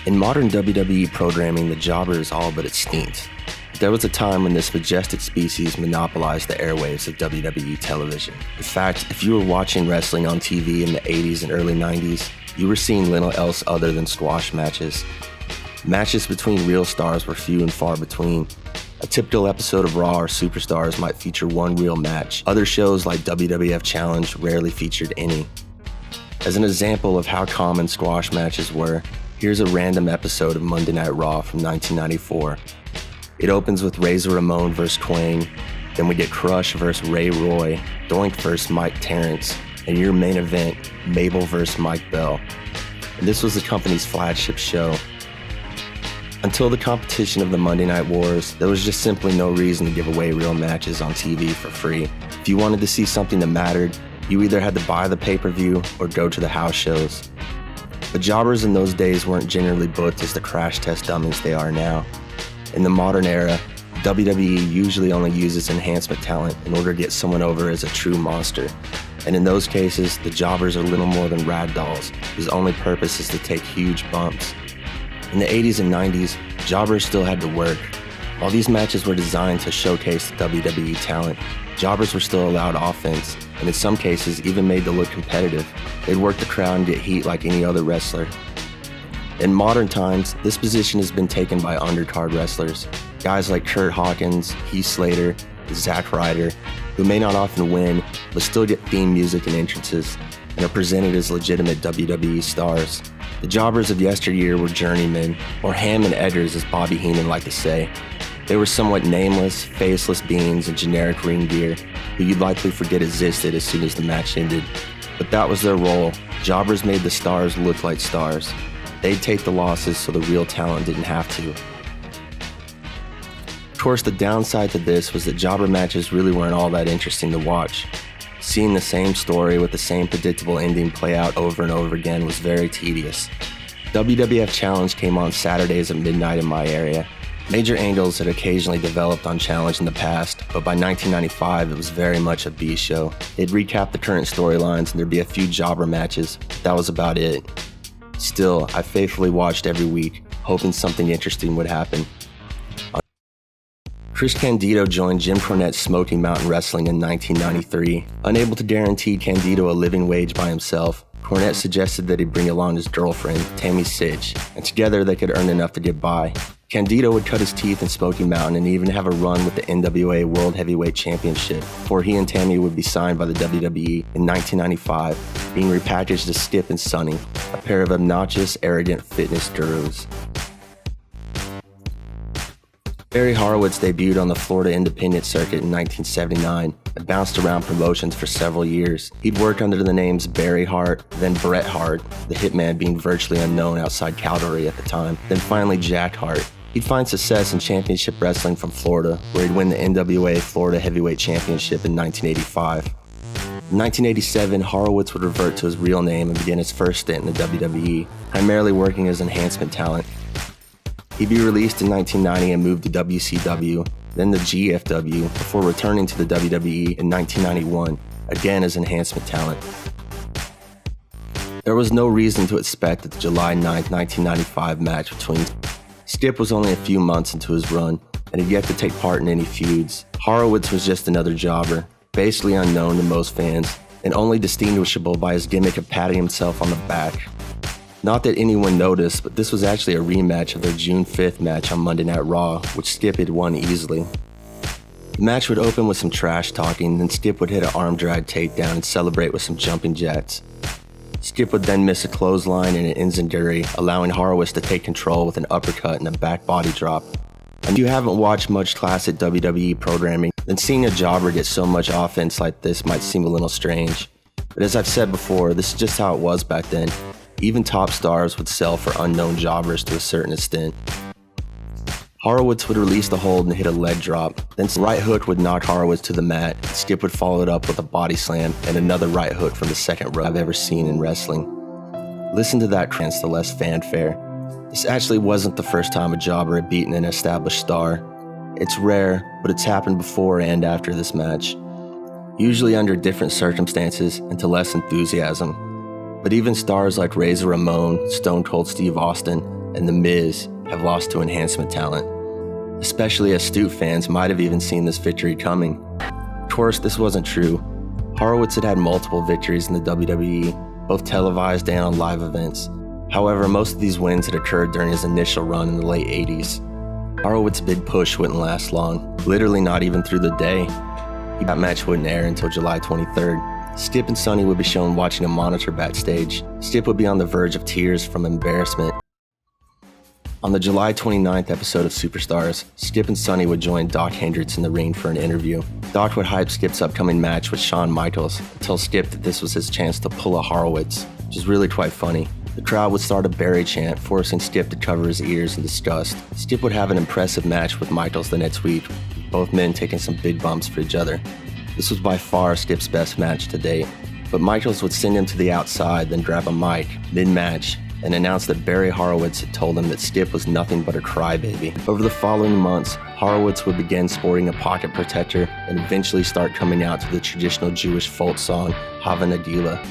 In modern WWE programming, the jobber is all but extinct. There was a time when this majestic species monopolized the airwaves of WWE television. In fact, if you were watching wrestling on TV in the 80s and early 90s, you were seeing little else other than squash matches. Matches between real stars were few and far between. A typical episode of Raw or Superstars might feature one real match. Other shows like WWF Challenge rarely featured any. As an example of how common squash matches were, here's a random episode of Monday Night Raw from 1994. It opens with Razor Ramon vs. Twang, then we get Crush vs. Ray Roy, Doink vs. Mike Terrence, and your main event, Mabel vs. Mike Bell. And this was the company's flagship show. Until the competition of the Monday Night Wars, there was just simply no reason to give away real matches on TV for free. If you wanted to see something that mattered, you either had to buy the pay-per-view or go to the house shows. The jobbers in those days weren't generally booked as the crash test dummies they are now. In the modern era, WWE usually only uses enhancement talent in order to get someone over as a true monster. And in those cases, the jobbers are little more than rag dolls, whose only purpose is to take huge bumps. In the 80s and 90s, jobbers still had to work. While these matches were designed to showcase the WWE talent, jobbers were still allowed offense, and in some cases even made to look competitive. They'd work the crowd and get heat like any other wrestler. In modern times, this position has been taken by undercard wrestlers, guys like Kurt Hawkins, Heath Slater, Zack Ryder, who may not often win, but still get theme music and entrances, and are presented as legitimate WWE stars. The jobbers of yesteryear were journeymen, or ham and edders as Bobby Heenan liked to say. They were somewhat nameless, faceless beings in generic ring gear, who you'd likely forget existed as soon as the match ended. But that was their role. Jobbers made the stars look like stars. They'd take the losses so the real talent didn't have to. Of course, the downside to this was that jobber matches really weren't all that interesting to watch. Seeing the same story with the same predictable ending play out over and over again was very tedious. WWF Challenge came on Saturdays at midnight in my area. Major angles had occasionally developed on Challenge in the past, but by 1995 it was very much a B show. They'd recap the current storylines and there'd be a few jobber matches, but that was about it. Still, I faithfully watched every week, hoping something interesting would happen. Chris Candido joined Jim Cornette's Smoky Mountain Wrestling in 1993. Unable to guarantee Candido a living wage by himself, Cornette suggested that he bring along his girlfriend, Tammy Sitch, and together they could earn enough to get by. Candido would cut his teeth in Smoky Mountain and even have a run with the NWA World Heavyweight Championship before he and Tammy would be signed by the WWE in 1995, being repackaged as Skip and Sonny, a pair of obnoxious, arrogant fitness gurus. Barry Horowitz debuted on the Florida independent circuit in 1979 and bounced around promotions for several years. He'd worked under the names Barry Hart, then Bret Hart, the Hitman being virtually unknown outside Calgary at the time, then finally Jack Hart. He'd find success in championship wrestling from Florida, where he'd win the NWA Florida Heavyweight Championship in 1985. In 1987, Horowitz would revert to his real name and begin his first stint in the WWE, primarily working as enhancement talent. He'd be released in 1990 and moved to WCW, then the GFW, before returning to the WWE in 1991, again as enhancement talent. There was no reason to expect that the July 9, 1995 match between Skip was only a few months into his run, and had yet to take part in any feuds. Horowitz was just another jobber, basically unknown to most fans, and only distinguishable by his gimmick of patting himself on the back. Not that anyone noticed, but this was actually a rematch of their June 5th match on Monday Night Raw, which Skip had won easily. The match would open with some trash talking, then Skip would hit an arm drag takedown and celebrate with some jumping jacks. Skip would then miss a clothesline and an enziguri, allowing Horowitz to take control with an uppercut and a back body drop. And if you haven't watched much classic WWE programming, then seeing a jobber get so much offense like this might seem a little strange. But as I've said before, this is just how it was back then. Even top stars would sell for unknown jobbers to a certain extent. Horowitz would release the hold and hit a leg drop, then some right hook would knock Horowitz to the mat, and Skip would follow it up with a body slam and another right hook from the second row I've ever seen in wrestling. Listen to that trance, the less fanfare. This actually wasn't the first time a jobber had beaten an established star. It's rare, but it's happened before and after this match. Usually under different circumstances and to less enthusiasm. But even stars like Razor Ramon, Stone Cold Steve Austin, and The Miz have lost to enhancement talent. Especially astute fans might have even seen this victory coming. Of course, this wasn't true. Horowitz had multiple victories in the WWE, both televised and on live events. However, most of these wins had occurred during his initial run in the late 80s. Horowitz's big push wouldn't last long, literally not even through the day. That match wouldn't air until July 23rd. Skip and Sonny would be shown watching a monitor backstage. Skip would be on the verge of tears from embarrassment. On the July 29th episode of Superstars, Skip and Sonny would join Doc Hendricks in the ring for an interview. Doc would hype Skip's upcoming match with Shawn Michaels and tell Skip that this was his chance to pull a Horowitz, which is really quite funny. The crowd would start a Barry chant, forcing Skip to cover his ears in disgust. Skip would have an impressive match with Michaels the next week, with both men taking some big bumps for each other. This was by far Skip's best match to date, but Michaels would send him to the outside, then grab a mic mid-match and announce that Barry Horowitz had told him that Skip was nothing but a crybaby. Over the following months, Horowitz would begin sporting a pocket protector and eventually start coming out to the traditional Jewish folk song, Hava Nagila.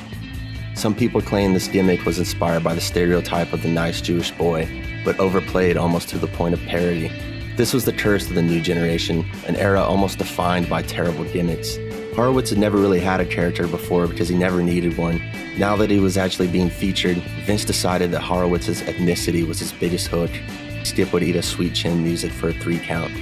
Some people claim this gimmick was inspired by the stereotype of the nice Jewish boy, but overplayed almost to the point of parody. This was the curse of the new generation, an era almost defined by terrible gimmicks. Horowitz had never really had a character before because he never needed one. Now that he was actually being featured, Vince decided that Horowitz's ethnicity was his biggest hook. Skip would eat a sweet chin music for a 3 count.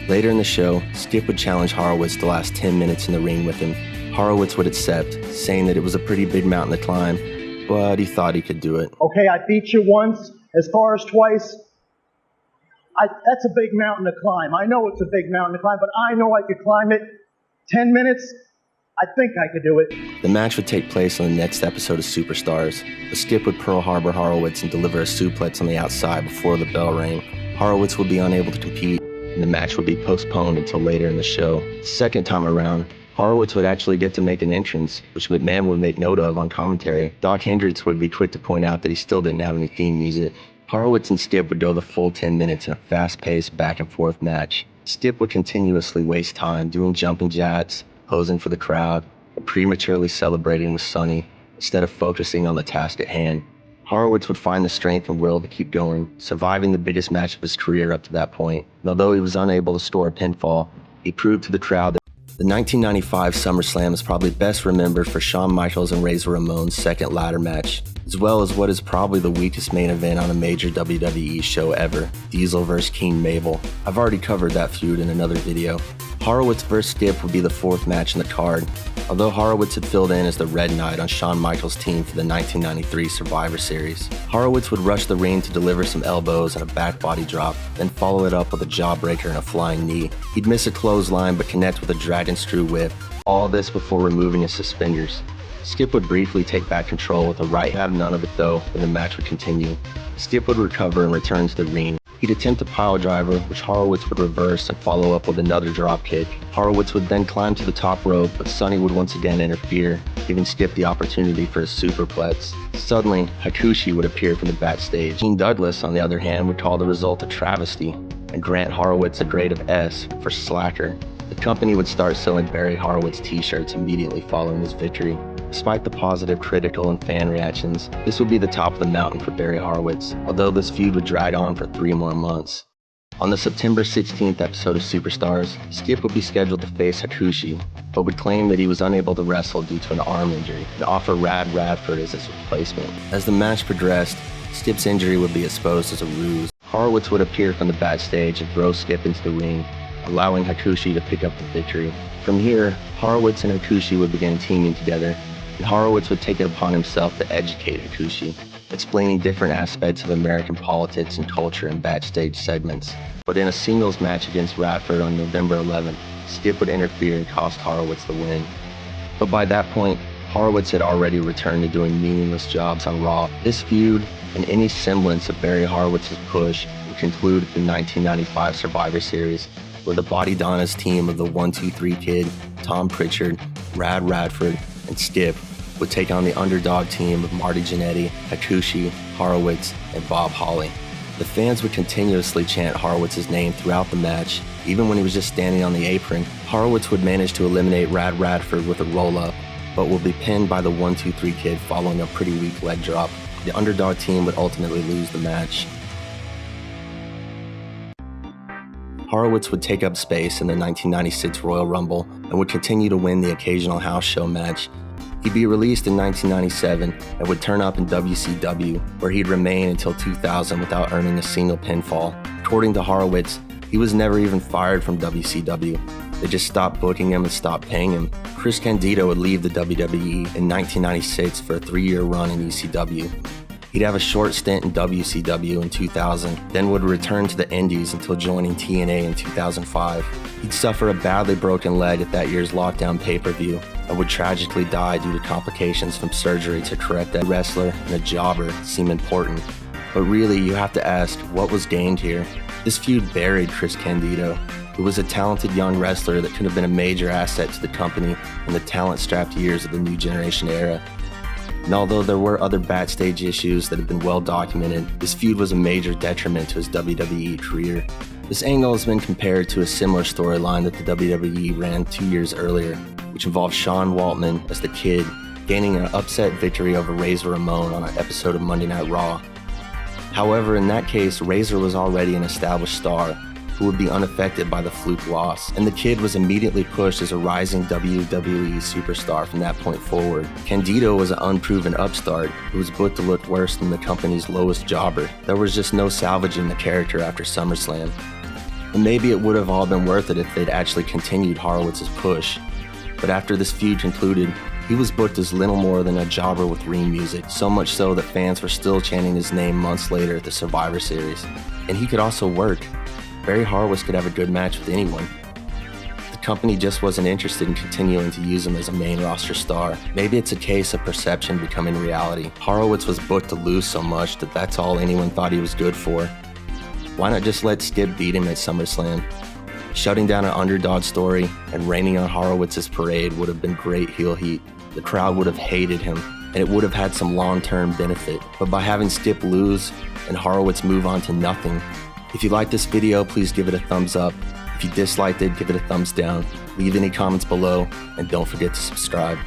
Later in the show, Skip would challenge Horowitz to last 10 minutes in the ring with him. Horowitz would accept, saying that it was a pretty big mountain to climb, but he thought he could do it. Okay, I beat you once, as far as twice. That's a big mountain to climb. I know it's a big mountain to climb, but I know I could climb it. 10 minutes, I think I could do it. The match would take place on the next episode of Superstars. The Skip would Pearl Harbor Horowitz and deliver a suplex on the outside before the bell rang. Horowitz would be unable to compete, and the match would be postponed until later in the show. The second time around, Horowitz would actually get to make an entrance, which McMahon would make note of on commentary. Doc Hendricks would be quick to point out that he still didn't have any theme music. Horowitz and Skip would go the full 10 minutes in a fast-paced back-and-forth match. Skip would continuously waste time doing jumping jacks, posing for the crowd, and prematurely celebrating with Sonny instead of focusing on the task at hand. Horowitz would find the strength and will to keep going, surviving the biggest match of his career up to that point. And although he was unable to score a pinfall, he proved to the crowd that the 1995 SummerSlam is probably best remembered for Shawn Michaels and Razor Ramon's second ladder match, as well as what is probably the weakest main event on a major WWE show ever, Diesel vs. King Mabel. I've already covered that feud in another video. Horowitz vs. Skip would be the 4th match in the card. Although Horowitz had filled in as the Red Knight on Shawn Michaels' team for the 1993 Survivor Series, Horowitz would rush the ring to deliver some elbows and a back body drop, then follow it up with a jawbreaker and a flying knee. He'd miss a clothesline but connect with a dragon screw whip. All this before removing his suspenders. Skip would briefly take back control with a right, have none of it though, and the match would continue. Skip would recover and return to the ring. He'd attempt a pile driver, which Horowitz would reverse and follow up with another drop kick. Horowitz would then climb to the top rope, but Sonny would once again interfere, giving Skip the opportunity for a superplex. Suddenly, Hakushi would appear from the backstage. Gene Douglas, on the other hand, would call the result a travesty and grant Horowitz a grade of S for slacker. The company would start selling Barry Horowitz t-shirts immediately following his victory. Despite the positive critical and fan reactions, this would be the top of the mountain for Barry Horowitz, although this feud would drag on for 3 more months. On the September 16th episode of Superstars, Skip would be scheduled to face Hakushi, but would claim that he was unable to wrestle due to an arm injury and offer Rad Radford as his replacement. As the match progressed, Skip's injury would be exposed as a ruse. Horowitz would appear from the backstage and throw Skip into the ring, allowing Hakushi to pick up the victory. From here, Horowitz and Hakushi would begin teaming together, and Horowitz would take it upon himself to educate Hakushi, explaining different aspects of American politics and culture in backstage segments. But in a singles match against Radford on November 11th, Skip would interfere and cost Horowitz the win. But by that point, Horowitz had already returned to doing meaningless jobs on Raw. This feud, and any semblance of Barry Horowitz's push, would conclude the 1995 Survivor Series, where the Body Donna's team of the 1-2-3 Kid, Tom Pritchard, Rad Radford, and Skip would take on the underdog team of Marty Jannetty, Hakushi, Horowitz, and Bob Holly. The fans would continuously chant Horowitz's name throughout the match, even when he was just standing on the apron. Horowitz would manage to eliminate Rad Radford with a roll-up, but will be pinned by the 1-2-3 Kid following a pretty weak leg drop. The underdog team would ultimately lose the match. Horowitz would take up space in the 1996 Royal Rumble and would continue to win the occasional house show match. He'd be released in 1997 and would turn up in WCW, where he'd remain until 2000 without earning a single pinfall. According to Horowitz, he was never even fired from WCW. They just stopped booking him and stopped paying him. Chris Candido would leave the WWE in 1996 for a 3-year run in ECW. He'd have a short stint in WCW in 2000, then would return to the Indies until joining TNA in 2005. He'd suffer a badly broken leg at that year's Lockdown pay-per-view and would tragically die due to complications from surgery to correct that wrestler and a jobber seem important. But really, you have to ask, what was gained here? This feud buried Chris Candido, who was a talented young wrestler that could have been a major asset to the company in the talent-strapped years of the New Generation era. And although there were other backstage issues that have been well documented, this feud was a major detriment to his WWE career. This angle has been compared to a similar storyline that the WWE ran 2 years earlier, which involved Sean Waltman as the Kid gaining an upset victory over Razor Ramon on an episode of Monday Night Raw. However, in that case, Razor was already an established star who would be unaffected by the fluke loss, and the Kid was immediately pushed as a rising WWE superstar from that point forward. Candido was an unproven upstart who was booked to look worse than the company's lowest jobber. There was just no salvaging the character after SummerSlam. And maybe it would have all been worth it if they'd actually continued Horowitz's push. But after this feud concluded, he was booked as little more than a jobber with ring music, so much so that fans were still chanting his name months later at the Survivor Series. And he could also work. Barry Horowitz could have a good match with anyone. The company just wasn't interested in continuing to use him as a main roster star. Maybe it's a case of perception becoming reality. Horowitz was booked to lose so much that that's all anyone thought he was good for. Why not just let Skip beat him at SummerSlam? Shutting down an underdog story and raining on Horowitz's parade would have been great heel heat. The crowd would have hated him, and it would have had some long-term benefit. But by having Skip lose and Horowitz move on to nothing, if you liked this video, please give it a thumbs up. If you disliked it, give it a thumbs down. Leave any comments below, and don't forget to subscribe.